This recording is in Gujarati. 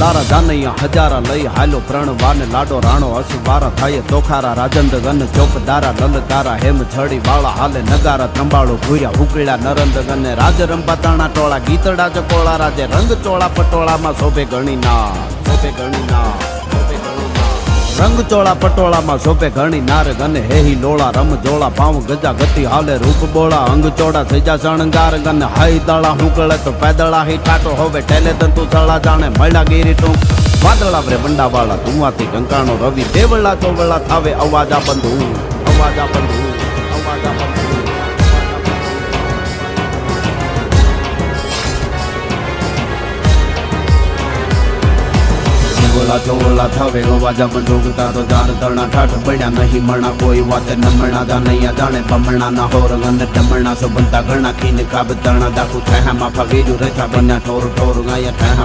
લારા જાનૈયા હજારા લઈ હાલો પ્રણવાને લાડો રાણો અસવારા થાય તોખારા રાજંદ ગન ચોપદારા લલકારા હેમ છડી વાળા હાલે નગારા ત્રંબાળો ભૂર્યા ઉકળ્યા નરંદ ગને રાજ રંબા તાણા ટોળા ગીતડા ચકોળા રાજે રંગ ચોળા પટોળામાં શોભે ગણી ના શોભે ગણી ના રંગ ચોળા પટોળામાં શોભે ઘણી નાર ગને હેહી લોળા રમ જોળા ભાવ ગજા ગતિ હાલે રૂપ બોળા અંગ ચોડા સજા શણગાર ગને હાઈ દળા હુકળે તો પેદળા હી ટાટો હવે ટેલે તંતુ ચળા જાણે મળ્યા ગીરી ટૂંક વાદળા રે બંડાવાળા ધુઆથી ઢંકાણો રવિ દેવળા ચોવળા થાવે અવાજા બંધુ અવાજા બંધુ અવાજા બંધુ ગોલા ચોલા થાવે અવાજા બંધુક તારો જાન તરણા ઠાઠ પડ્યા નહીં મણા કોઈ વાતે નમણા જાનૈયા જાણે બમણા ના હોર ગને ડમણા સો બનતા ઘણા ખીન કાબ તરણા દાખુ ઠાહા માફા વીજુ રેઠા બન્યા ઠોર ઠોર ગાયા ઠાહા